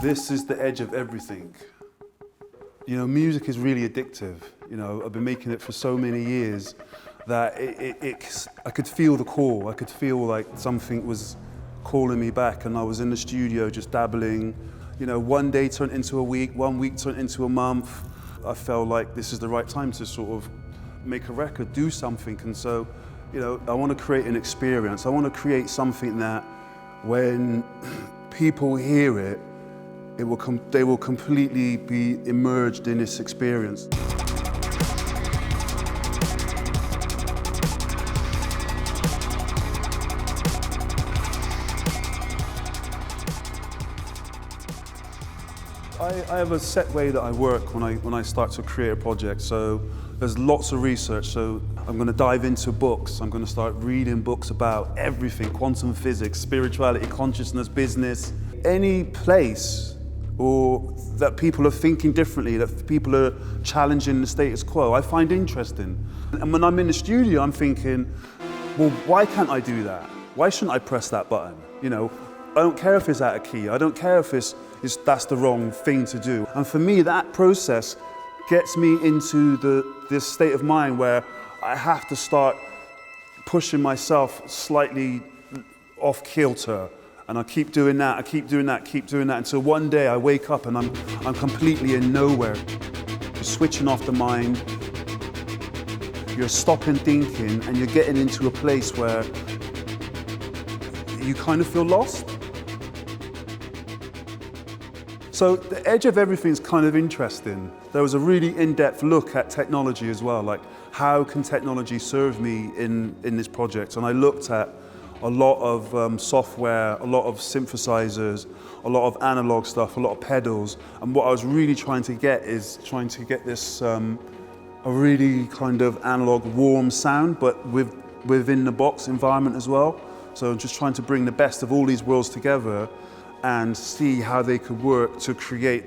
This is the edge of everything. You know, music is really addictive. You know, I've been making it for so many years that I could feel the call. I could feel like something was calling me back, and I was in the studio just dabbling. You know, one day turned into a week, 1 week turned into a month. I felt like this is the right time to sort of make a record, do something. And so, you know, I want to create an experience. I want to create something that when people hear it, they will completely be immersed in this experience. I have a set way that I work when I start to create a project. So there's lots of research. So I'm going to dive into books. I'm going to start reading books about everything: quantum physics, spirituality, consciousness, business, any place or that people are thinking differently, that people are challenging the status quo, I find interesting. And when I'm in the studio, I'm thinking, well, why can't I do that? Why shouldn't I press that button? You know, I don't care if it's out of key. I don't care if that's the wrong thing to do. And for me, that process gets me into this state of mind where I have to start pushing myself slightly off kilter. And I keep doing that, I keep doing that, keep doing that, until one day I wake up and I'm completely in nowhere. You're switching off the mind, you're stopping thinking, and you're getting into a place where you kind of feel lost. So the edge of everything is kind of interesting. There was a really in-depth look at technology as well, like how can technology serve me in this project? And I looked at a lot of software, a lot of synthesizers, a lot of analog stuff, a lot of pedals. And what I was really trying to get is this a really kind of analog warm sound, but within the box environment as well. So just trying to bring the best of all these worlds together and see how they could work to create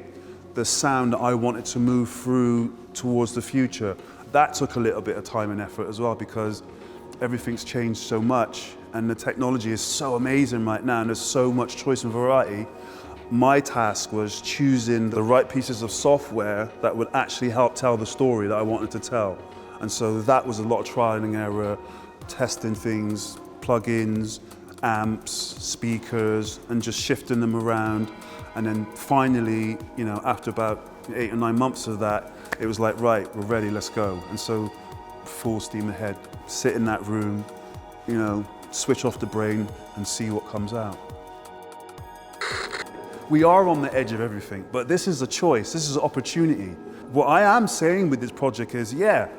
the sound that I wanted to move through towards the future. That took a little bit of time and effort as well, because everything's changed so much and the technology is so amazing right now and there's so much choice and variety. My task was choosing the right pieces of software that would actually help tell the story that I wanted to tell. And so that was a lot of trial and error, testing things, plugins, amps, speakers, and just shifting them around. And then finally, you know, after about 8 or 9 months of that, it was like, right, we're ready, let's go. And so full steam ahead, sit in that room, you know, switch off the brain and see what comes out. We are on the edge of everything, but this is a choice, this is an opportunity. What I am saying with this project is, yeah,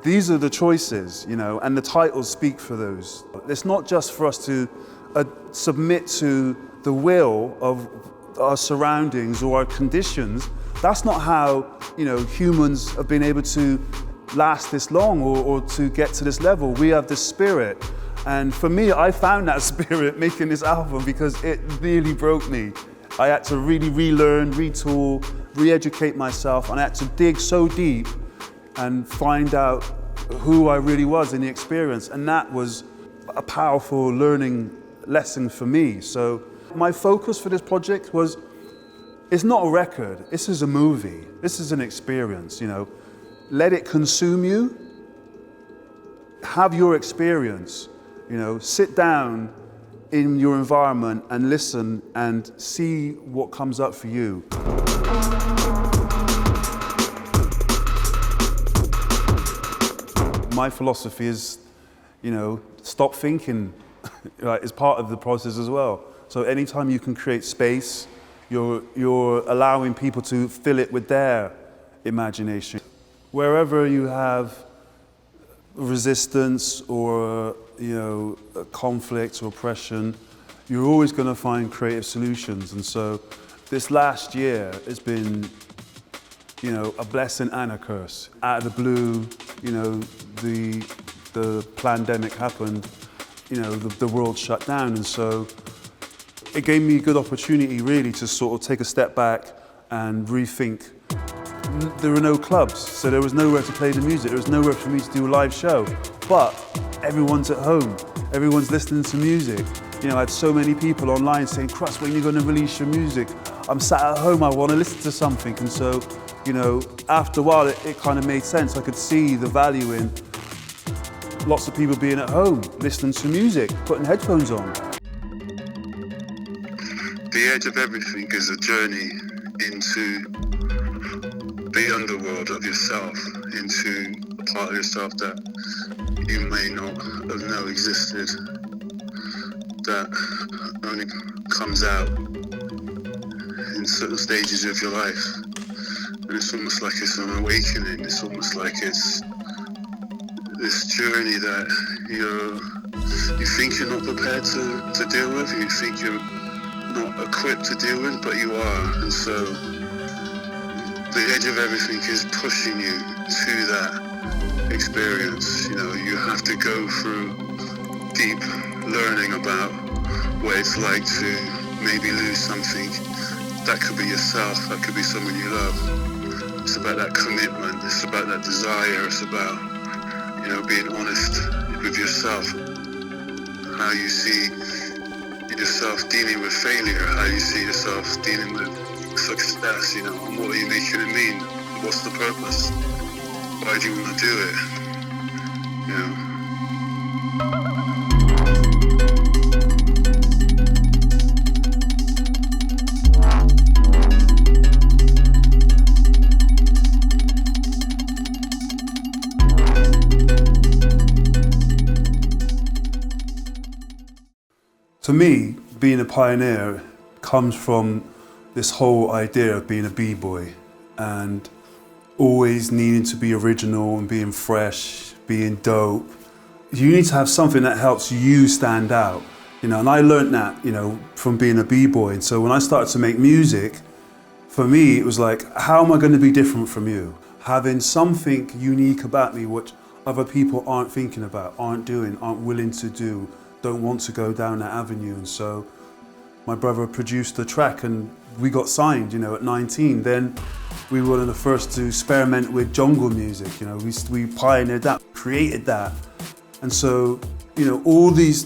these are the choices, you know, and the titles speak for those. It's not just for us to submit to the will of our surroundings or our conditions. That's not how, you know, humans have been able to last this long or to get to this level. We have this spirit. And for me, I found that spirit making this album because it really broke me. I had to really relearn, retool, re-educate myself, and I had to dig so deep and find out who I really was in the experience. And that was a powerful learning lesson for me. So my focus for this project was, it's not a record, this is a movie, this is an experience, you know. Let it consume you, have your experience, you know, sit down in your environment and listen and see what comes up for you. My philosophy is, you know, stop thinking, right, is part of the process as well. So anytime you can create space, you're allowing people to fill it with their imagination. Wherever you have resistance or, you know, conflict or oppression, you're always going to find creative solutions. And so this last year has been, you know, a blessing and a curse. Out of the blue, you know, the pandemic happened, you know, the world shut down. And so it gave me a good opportunity really to sort of take a step back and rethink. There were no clubs, so there was nowhere to play the music. There was nowhere for me to do a live show. But everyone's at home. Everyone's listening to music. You know, I had so many people online saying, Krust, when are you going to release your music? I'm sat at home, I want to listen to something. And so, you know, after a while, it kind of made sense. I could see the value in lots of people being at home, listening to music, putting headphones on. The edge of everything is a journey into the underworld of yourself, into a part of yourself that you may not have known existed, that only comes out in certain stages of your life. And it's almost like it's an awakening. It's almost like it's this journey that you think you're not prepared to deal with, you think you're not equipped to deal with, but you are. And so the edge of everything is pushing you to that experience. You know, you have to go through deep learning about what it's like to maybe lose something. That could be yourself, that could be someone you love. It's about that commitment, it's about that desire, it's about, you know, being honest with yourself, how you see yourself dealing with failure, how you see yourself dealing with success, you know, and what are you making it mean? What's the purpose? Why do you want to do it? You know? To me, being a pioneer comes from this whole idea of being a b-boy and always needing to be original and being fresh, being dope. You need to have something that helps you stand out, you know, and I learned that, you know, from being a b-boy. And so when I started to make music, for me, it was like, how am I going to be different from you? Having something unique about me which other people aren't thinking about, aren't doing, aren't willing to do, don't want to go down that avenue. And so my brother produced the track and we got signed, you know, at 19. Then we were one of the first to experiment with jungle music, you know, we pioneered that, created that. And so, you know, all these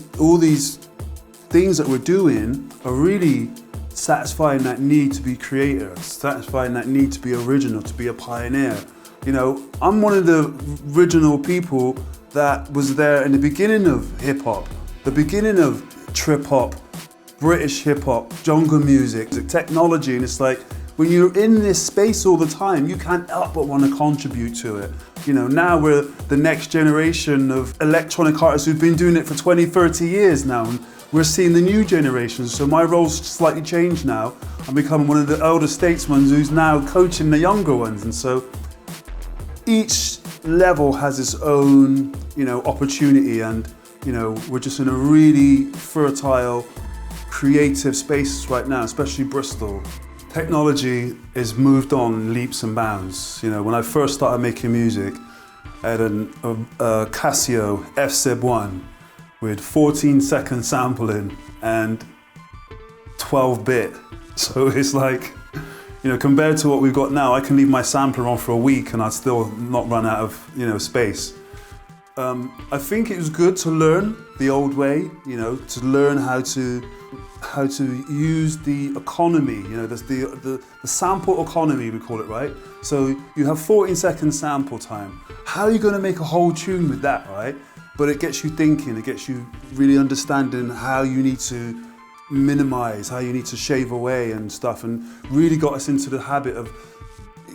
things that we're doing are really satisfying that need to be creator, satisfying that need to be original, to be a pioneer. You know, I'm one of the original people that was there in the beginning of hip hop, the beginning of trip hop, British hip hop, jungle music, technology, and it's like, when you're in this space all the time, you can't help but want to contribute to it. You know, now we're the next generation of electronic artists who've been doing it for 20, 30 years now, and we're seeing the new generation. So my role's slightly changed now. I'm becoming one of the elder statesmen who's now coaching the younger ones. And so each level has its own, you know, opportunity, and, you know, we're just in a really fertile, creative space right now, especially Bristol. Technology has moved on leaps and bounds. You know, when I first started making music, I had a Casio F-Sib1 with 14-second sampling and 12-bit. So it's like, you know, compared to what we've got now, I can leave my sampler on for a week and I'd still not run out of, you know, space. I think it was good to learn the old way, you know, to learn how to use the economy, you know, the sample economy, we call it, right? So you have 14-second sample time. How are you going to make a whole tune with that, right? But it gets you thinking, it gets you really understanding how you need to minimize, how you need to shave away and stuff, and really got us into the habit of,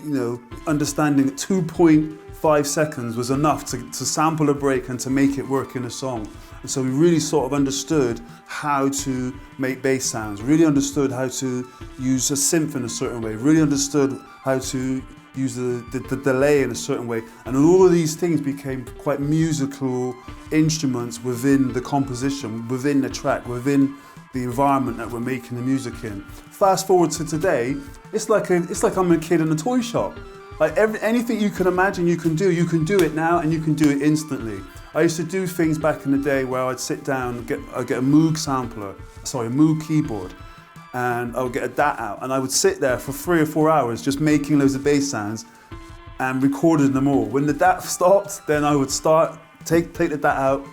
you know, understanding that 2.5 seconds was enough to sample a break and to make it work in a song. And so we really sort of understood how to make bass sounds, really understood how to use a synth in a certain way, really understood how to use the delay in a certain way. And all of these things became quite musical instruments within the composition, within the track, within the environment that we're making the music in. Fast forward to today, it's like I'm a kid in a toy shop. Like anything you can imagine you can do it now, and you can do it instantly. I used to do things back in the day where I'd sit down, I'd get a Moog Moog keyboard, and I would get a DAT out, and I would sit there for 3 or 4 hours just making loads of bass sounds and recording them all. When the DAT stopped, then I would take the DAT out,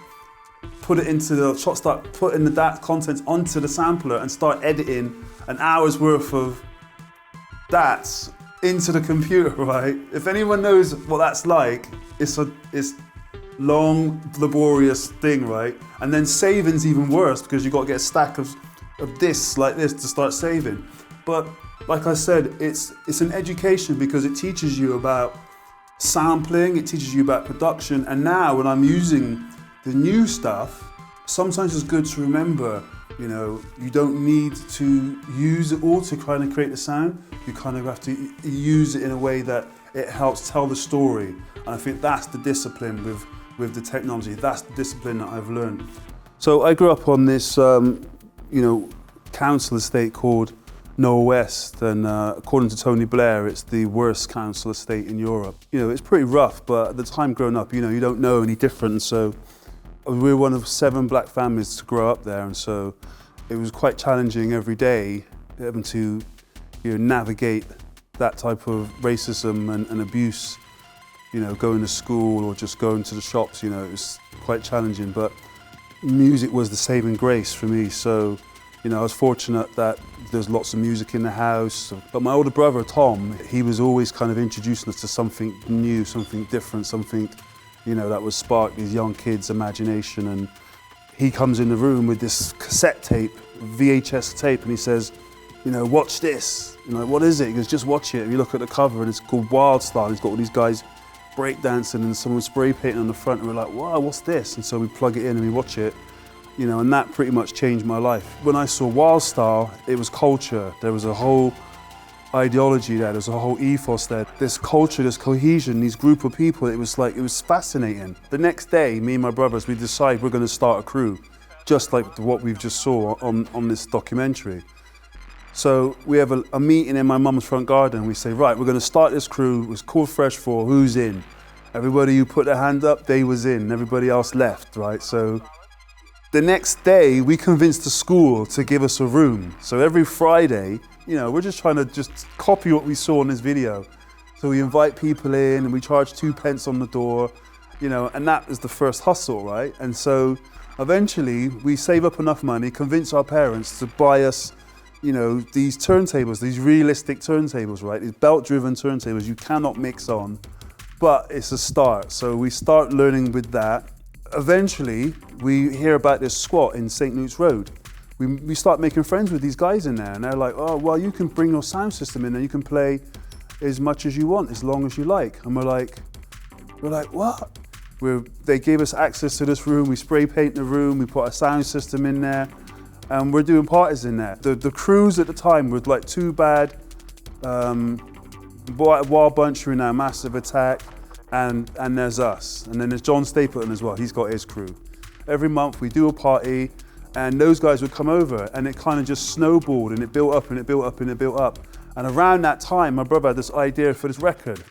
put it into the shot, start putting that content onto the sampler and start editing an hour's worth of that into the computer, right? If anyone knows what that's like, it's long, laborious thing, right? And then saving's even worse because you've got to get a stack of discs like this to start saving. But like I said, it's an education because it teaches you about sampling, it teaches you about production, and now when I'm using the new stuff, sometimes it's good to remember, you know, you don't need to use it all to kind of create the sound. You kind of have to use it in a way that it helps tell the story. And I think that's the discipline with the technology. That's the discipline that I've learned. So I grew up on this, council estate called Noah West, and according to Tony Blair, it's the worst council estate in Europe. You know, it's pretty rough, but at the time growing up, you know, you don't know any different. So we were one of 7 black families to grow up there, and so it was quite challenging every day having to, you know, navigate that type of racism and abuse, you know, going to school or just going to the shops. You know, it was quite challenging, but music was the saving grace for me. So, you know, I was fortunate that there's lots of music in the house. But my older brother, Tom, he was always kind of introducing us to something new, something different, something, you know, that would spark these young kids' imagination. And he comes in the room with this cassette tape, VHS tape, and he says, you know, watch this. You know, what is it? He goes, just watch it. And you look at the cover and it's called Wild Style. He's got all these guys breakdancing and someone spray painting on the front, and we're like, wow, what's this? And so we plug it in and we watch it. You know, and that pretty much changed my life. When I saw Wild Style, it was culture. There was a whole ideology there, there's a whole ethos there. This culture, this cohesion, these group of people, it was fascinating. The next day, me and my brothers, we decide we're gonna start a crew, just like what we've just saw on this documentary. So we have a meeting in my mum's front garden. We say, right, we're gonna start this crew. It was called Fresh 4, who's in? Everybody who put their hand up, they was in. Everybody else left, right? So the next day, we convinced the school to give us a room. So every Friday, you know, we're just trying to just copy what we saw in this video. So we invite people in and we charge 2 pence on the door, you know, and that is the first hustle, right? And so eventually we save up enough money, convince our parents to buy us, you know, these turntables, these realistic turntables, right? These belt-driven turntables you cannot mix on, but it's a start. So we start learning with that. Eventually, we hear about this squat in St. Luke's Road. We start making friends with these guys in there, and they're like, oh, well, you can bring your sound system in and you can play as much as you want, as long as you like. And we're like, what? They gave us access to this room, we spray paint the room, we put a sound system in there, and we're doing parties in there. The crews at the time were like Too Bad, Wild Bunch were in our Massive Attack, and there's us. And then there's John Stapleton as well, he's got his crew. Every month we do a party, and those guys would come over, and it kind of just snowballed, and it built up, and it built up, and it built up. And around that time, my brother had this idea for this record.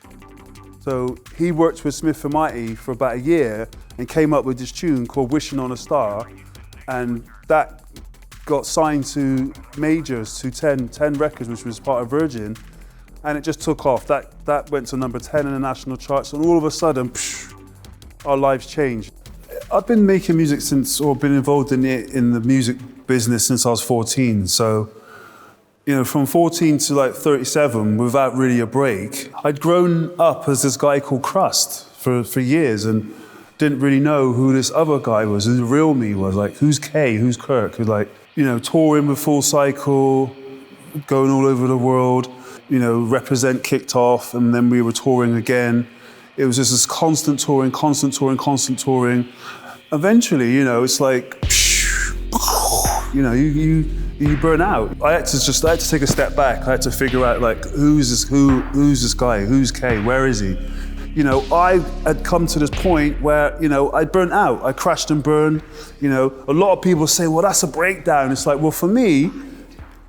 So he worked with Smith & Mighty for about a year, and came up with this tune called Wishing on a Star, and that got signed to majors, to 10 records, which was part of Virgin, and it just took off. That went to number 10 in the national charts, and all of a sudden, our lives changed. I've been making music been involved in the music business since I was 14. So, you know, from 14 to like 37, without really a break, I'd grown up as this guy called Krust for years, and didn't really know who this other guy was, who the real me was. Like, who's Kay, who's Kirk? Who's like, you know, touring with Full Cycle, going all over the world. You know, Represent kicked off, and then we were touring again. It was just this constant touring. Eventually, you know, it's like, you know, you burn out. I had to take a step back. I had to figure out, like, who's this guy? Who's Kay? Where is he? You know, I had come to this point where, you know, I'd burnt out. I crashed and burned. You know, a lot of people say, well, that's a breakdown. It's like, well, for me,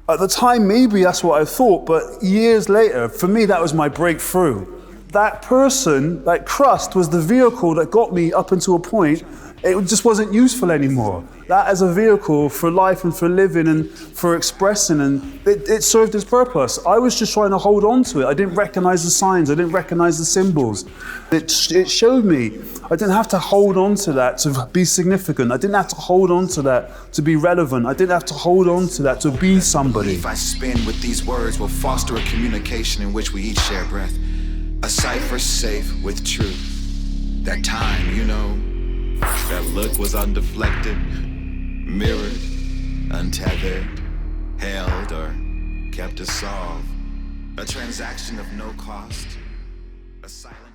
at the time, maybe that's what I thought, but years later, for me, that was my breakthrough. that person, like Krust, was the vehicle that got me up until a point. It just wasn't useful anymore. That as a vehicle for life and for living and for expressing, and it served its purpose. I was just trying to hold on to it. I didn't recognize the signs. I didn't recognize the symbols. It showed me I didn't have to hold on to that to be significant. I didn't have to hold on to that to be relevant. I didn't have to hold on to that to be somebody. If I spin with these words, will foster a communication in which we each share breath. A cipher safe with truth. That time, you know, that look was undeflected, mirrored, untethered, held or kept to solve. A transaction of no cost, a silent